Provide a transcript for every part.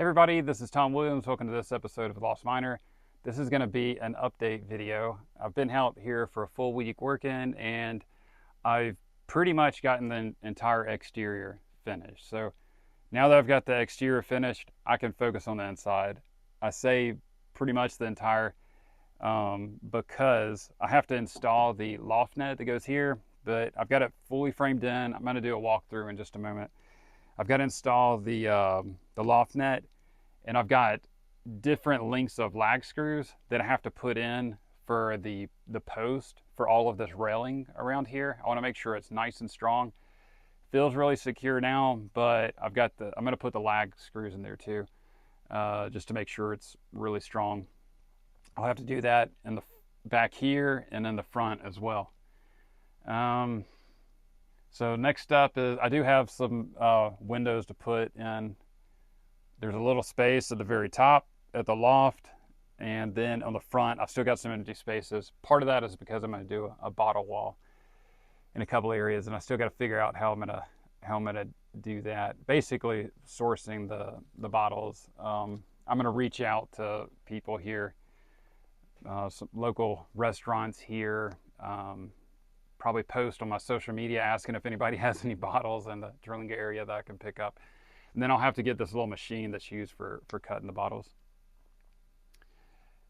Everybody, this is Tom Williams. Welcome to this episode of Lost Miner. This is going to be an update video. I've been out here for a full week working and I've pretty much gotten the entire exterior finished. So now that I've got the exterior finished, I can focus on the inside. I say pretty much the entire because I have to install the loft net that goes here, but I've got it fully framed in. I'm going to do a walkthrough in just a moment. I've got to install the loft net, and I've got different lengths of lag screws that I have to put in for the post for all of this railing around here. I want to make sure it's nice and strong. Feels really secure now, but I'm going to put the lag screws in there too, just to make sure it's really strong. I'll have to do that in the back here and in the front as well. So next up is I do have some windows to put in. There's a little space at the very top at the loft, and then on the front I've still got some empty spaces. Part of that is because I'm going to do a bottle wall in a couple areas, and I still got to figure out how I'm gonna do that. Basically sourcing the bottles. I'm going to reach out to people here, some local restaurants here. Probably post on my social media asking if anybody has any bottles in the drilling area that I can pick up. And then I'll have to get this little machine that's used for cutting the bottles.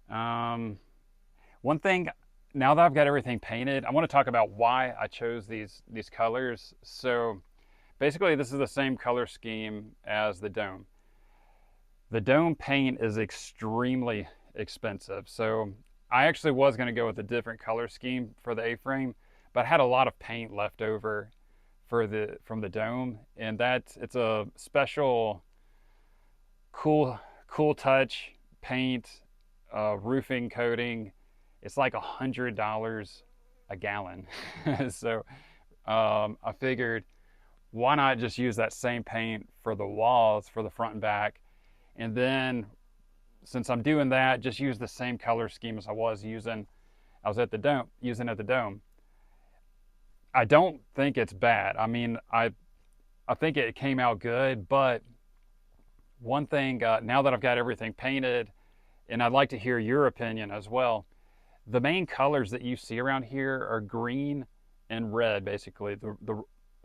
One thing, now that I've got everything painted, I want to talk about why I chose these colors. So basically this is the same color scheme as the dome. The dome paint is extremely expensive. So I actually was going to go with a different color scheme for the A-frame, but I had a lot of paint left over from the dome, and it's a special cool touch paint, roofing coating. It's like $100 a gallon. So I figured, why not just use that same paint for the walls for the front and back, and then since I'm doing that, just use the same color scheme as I was using at the dome. I don't think it's bad. I mean, I think it came out good, but one thing, now that I've got everything painted, and I'd like to hear your opinion as well, the main colors that you see around here are green and red, basically.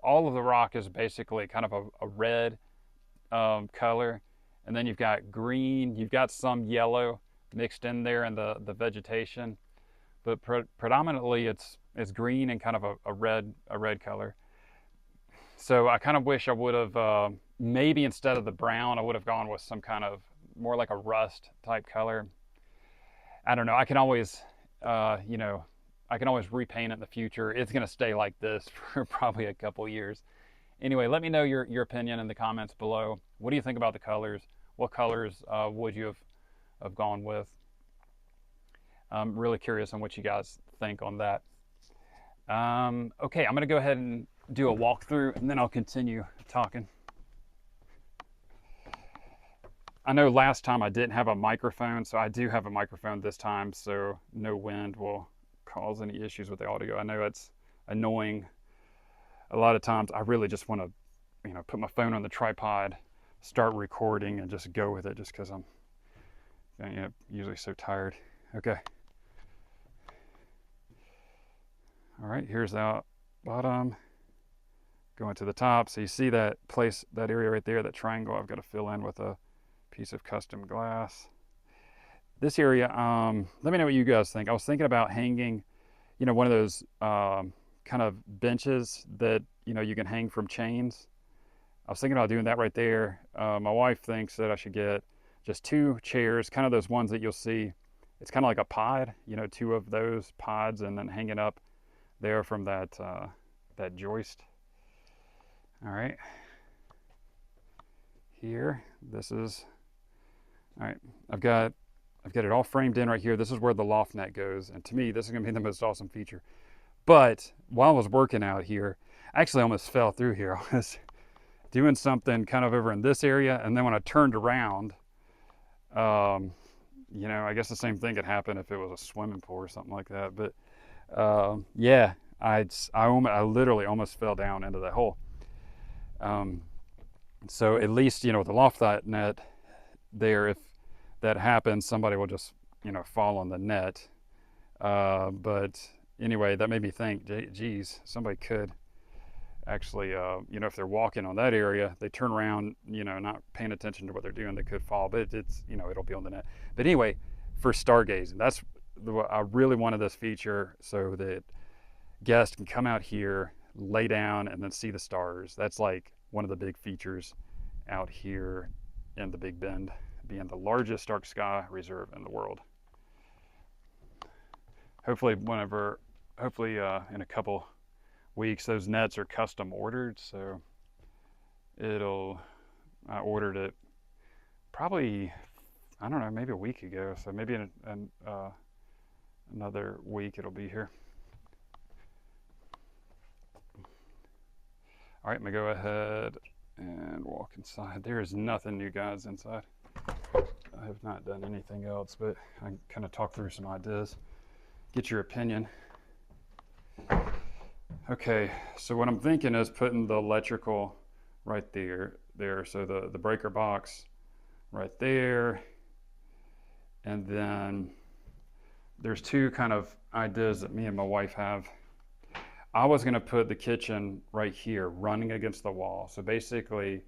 All of the rock is basically kind of a red color, and then you've got green, you've got some yellow mixed in there in the vegetation, but predominantly it's green and kind of a red color. So I kind of wish I would have maybe instead of the brown, I would have gone with some kind of more like a rust type color. I don't know. I can always repaint it in the future. It's going to stay like this for probably a couple years. Anyway, let me know your opinion in the comments below. What do you think about the colors? What colors would you have gone with? I'm really curious on what you guys think on that. Okay, I'm going to go ahead and do a walkthrough, and then I'll continue talking. I know last time I didn't have a microphone, so I do have a microphone this time, so no wind will cause any issues with the audio. I know it's annoying. A lot of times I really just want to, put my phone on the tripod, start recording, and just go with it just because I'm usually so tired. Okay. All right, here's the bottom, going to the top. So you see that area right there, that triangle, I've got to fill in with a piece of custom glass. This area, let me know what you guys think. I was thinking about hanging, one of those kind of benches that, you can hang from chains. I was thinking about doing that right there. My wife thinks that I should get just 2 chairs, kind of those ones that you'll see. It's kind of like a pod, 2 of those pods, and then hang it up there from that joist. All right, here, this is, all right, I've got it all framed in right here. This is where the loft net goes, and to me this is gonna be the most awesome feature. But while I was working out here, I actually almost fell through here. I was doing something kind of over in this area, and then when I turned around, I guess the same thing could happen if it was a swimming pool or something like that. But yeah, I literally almost fell down into that hole. So at least, with the loft net, there. If that happens, somebody will just, fall on the net. But anyway, that made me think, geez, somebody could actually, if they're walking on that area, they turn around, not paying attention to what they're doing, they could fall. But it's, it'll be on the net. But anyway, for stargazing, I really wanted this feature so that guests can come out here, lay down, and then see the stars. That's like one of the big features out here in the Big Bend, being the largest dark sky reserve in the world. Hopefully in a couple weeks, those nets are custom ordered. So I ordered it probably, I don't know, maybe a week ago. So maybe in another week it'll be here. All right, I'm gonna go ahead and walk inside. There is nothing new, guys, inside. I have not done anything else, but I kind of talk through some ideas, get your opinion. Okay, so what I'm thinking is putting the electrical right there. So the breaker box right there. And then there's two kind of ideas that me and my wife have. I was gonna put the kitchen right here, running against the wall. So basically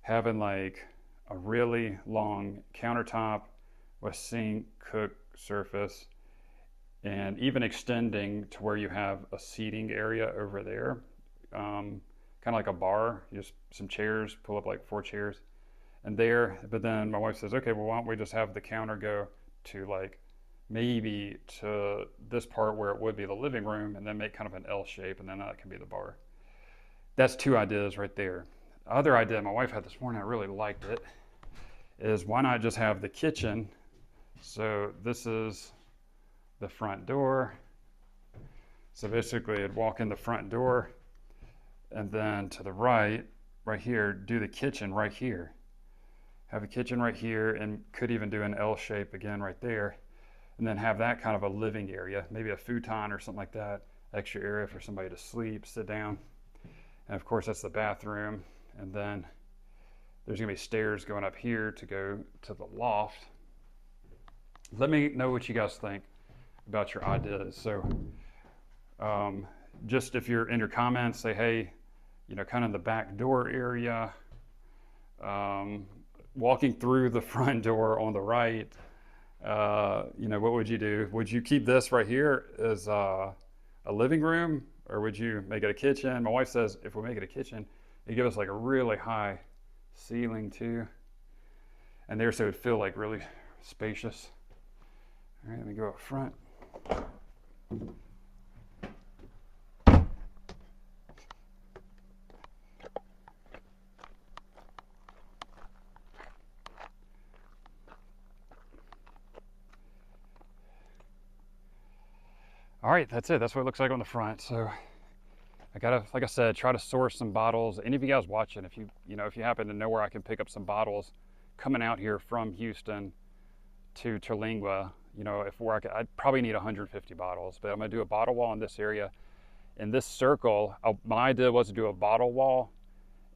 having like a really long countertop with sink, cook surface, and even extending to where you have a seating area over there, kind of like a bar, just some chairs, pull up like 4 chairs and there. But then my wife says, okay, well, why don't we just have the counter go to like maybe to this part where it would be the living room, and then make kind of an L shape, and then that can be the bar. That's 2 ideas right there. The other idea my wife had this morning, I really liked it, is why not just have the kitchen. So this is the front door. So basically I'd walk in the front door, and then to the right here, do the kitchen right here. Have a kitchen right here, and could even do an L shape again right there. And then have that kind of a living area, maybe a futon or something like that, extra area for somebody to sleep, sit down. And of course that's the bathroom. And then there's gonna be stairs going up here to go to the loft. Let me know what you guys think about your ideas. So just if you're in your comments, say, hey, kind of the back door area, walking through the front door on the right, what would you do? Would you keep this right here as a living room, or would you make it a kitchen? My wife says if we make it a kitchen, it'd give us like a really high ceiling too. And there, so it would feel like really spacious. All right, let me go up front. All right, that's it. That's what it looks like on the front. So I gotta, like I said, try to source some bottles. Any of you guys watching, if you happen to know where I can pick up some bottles coming out here from Houston to Terlingua, I'd probably need 150 bottles, but I'm gonna do a bottle wall in this area. In this circle, my idea was to do a bottle wall,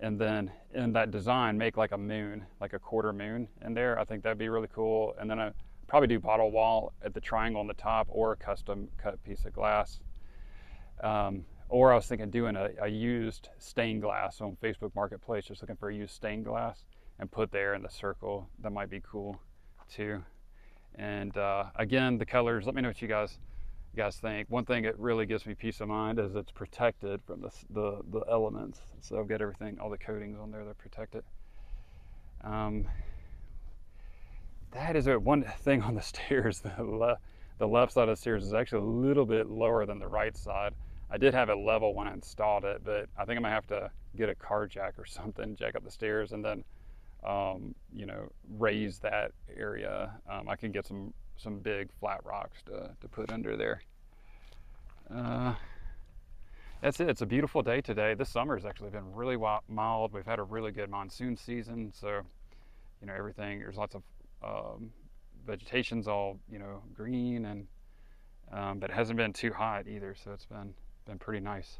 and then in that design, make like a moon, like a quarter moon in there. I think that'd be really cool. And then I probably do bottle wall at the triangle on the top, or a custom cut piece of glass. Or I was thinking doing a used stained glass on Facebook Marketplace, just looking for a used stained glass and put there in the circle. That might be cool too. And again, the colors, let me know what you guys think. One thing that really gives me peace of mind is it's protected from the elements. So I've got everything, all the coatings on there that protect it. That is one thing on the stairs. The left side of the stairs is actually a little bit lower than the right side. I did have it level when I installed it, but I think I'm gonna have to get a car jack or something, jack up the stairs, and then raise that area. I can get some big flat rocks to put under there. That's it. It's a beautiful day today. This summer has actually been really mild. We've had a really good monsoon season, so everything, there's lots of vegetation's all green, and but it hasn't been too hot either, so it's been pretty nice.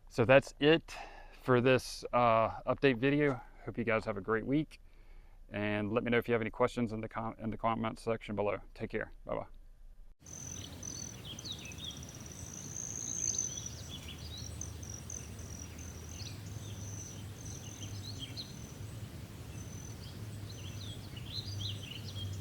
So that's it for this update video. Hope you guys have a great week, And let me know if you have any questions in the comment section below. Take care. Bye bye.